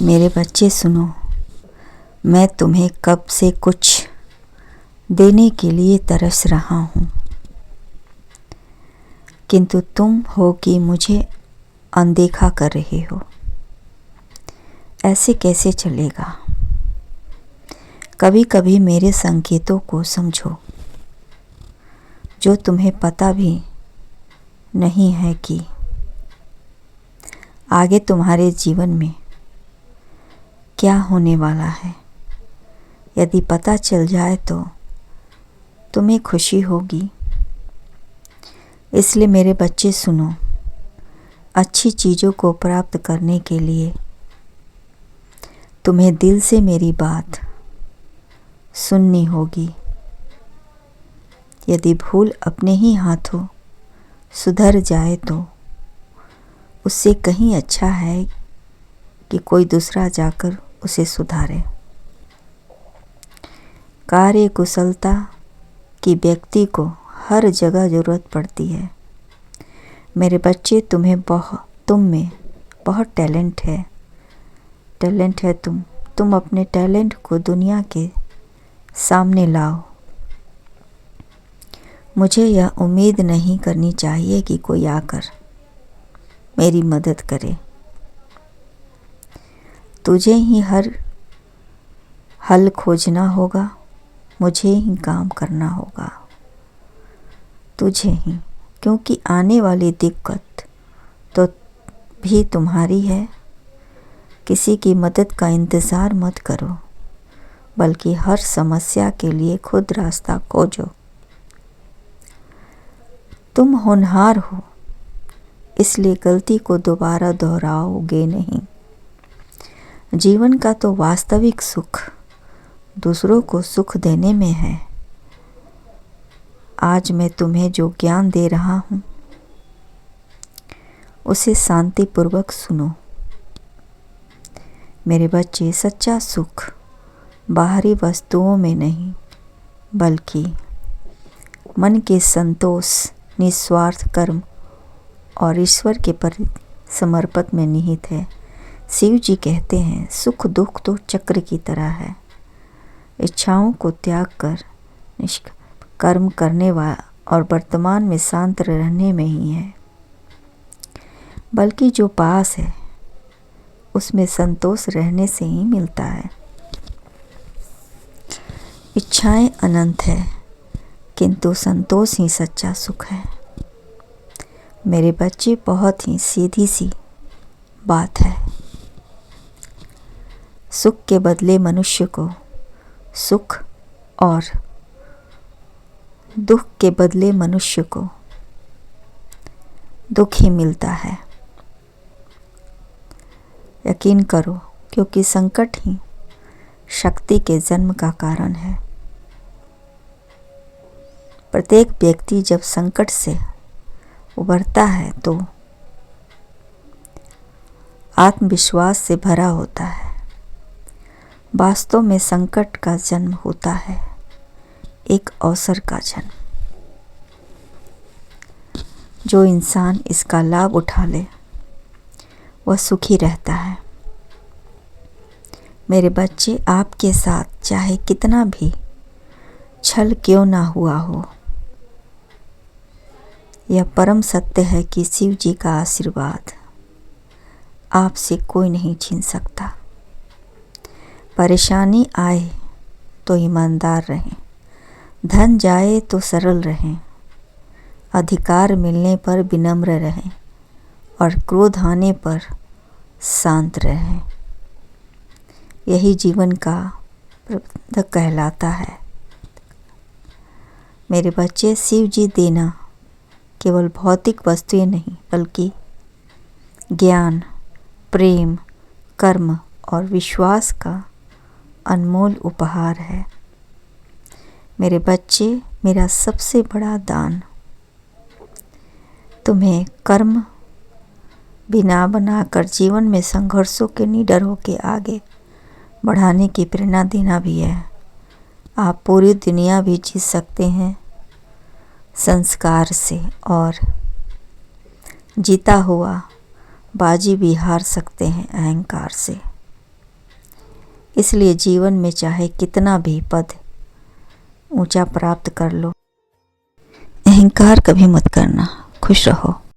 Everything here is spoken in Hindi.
मेरे बच्चे सुनो, मैं तुम्हें कब से कुछ देने के लिए तरस रहा हूँ, किंतु तुम हो कि मुझे अनदेखा कर रहे हो। ऐसे कैसे चलेगा? कभी कभी मेरे संकेतों को समझो, जो तुम्हें पता भी नहीं है कि आगे तुम्हारे जीवन में क्या होने वाला है। यदि पता चल जाए तो तुम्हें खुशी होगी। इसलिए मेरे बच्चे सुनो, अच्छी चीज़ों को प्राप्त करने के लिए तुम्हें दिल से मेरी बात सुननी होगी। यदि भूल अपने ही हाथों सुधर जाए तो उससे कहीं अच्छा है कि कोई दूसरा जाकर उसे सुधारे। कार्य कुशलता की व्यक्ति को हर जगह ज़रूरत पड़ती है। मेरे बच्चे, तुम में बहुत टैलेंट है। तुम अपने टैलेंट को दुनिया के सामने लाओ। मुझे यह उम्मीद नहीं करनी चाहिए कि कोई आकर मेरी मदद करे। तुझे ही हर हल खोजना होगा, मुझे ही काम करना होगा, तुझे ही, क्योंकि आने वाली दिक्कत तो भी तुम्हारी है। किसी की मदद का इंतज़ार मत करो, बल्कि हर समस्या के लिए खुद रास्ता खोजो। तुम होनहार हो, इसलिए गलती को दोबारा दोहराओगे नहीं। जीवन का तो वास्तविक सुख दूसरों को सुख देने में है। आज मैं तुम्हें जो ज्ञान दे रहा हूँ उसे शांतिपूर्वक सुनो। मेरे बच्चे, सच्चा सुख बाहरी वस्तुओं में नहीं, बल्कि मन के संतोष, निस्वार्थ कर्म और ईश्वर के प्रति समर्पण में निहित है। शिव जी कहते हैं, सुख दुख तो चक्र की तरह है। इच्छाओं को त्याग कर कर्म करने और वर्तमान में शांत रहने में ही है, बल्कि जो पास है उसमें संतोष रहने से ही मिलता है। इच्छाएं अनंत है, किंतु संतोष ही सच्चा सुख है। मेरे बच्चे, बहुत ही सीधी सी बात है। सुख के बदले मनुष्य को सुख और दुख के बदले मनुष्य को दुख ही मिलता है। यकीन करो, क्योंकि संकट ही शक्ति के जन्म का कारण है। प्रत्येक व्यक्ति जब संकट से उबरता है तो आत्मविश्वास से भरा होता है। वास्तव में संकट का जन्म होता है एक अवसर का जन्म। जो इंसान इसका लाभ उठा ले वह सुखी रहता है। मेरे बच्चे, आपके साथ चाहे कितना भी छल क्यों ना हुआ हो, यह परम सत्य है कि शिव जी का आशीर्वाद आपसे कोई नहीं छीन सकता। परेशानी आए तो ईमानदार रहें, धन जाए तो सरल रहें, अधिकार मिलने पर विनम्र रहें और क्रोध आने पर शांत रहें। यही जीवन का प्रबंधक कहलाता है। मेरे बच्चे, शिव जी देना केवल भौतिक वस्तुएं नहीं, बल्कि ज्ञान, प्रेम, कर्म और विश्वास का अनमोल उपहार है। मेरे बच्चे, मेरा सबसे बड़ा दान तुम्हें कर्म बिना बनाकर जीवन में संघर्षों के निडर होकर आगे बढ़ाने की प्रेरणा देना भी है। आप पूरी दुनिया भी जीत सकते हैं संस्कार से, और जीता हुआ बाजी भी हार सकते हैं अहंकार से। इसलिए जीवन में चाहे कितना भी पद ऊंचा प्राप्त कर लो, अहंकार कभी मत करना। खुश रहो।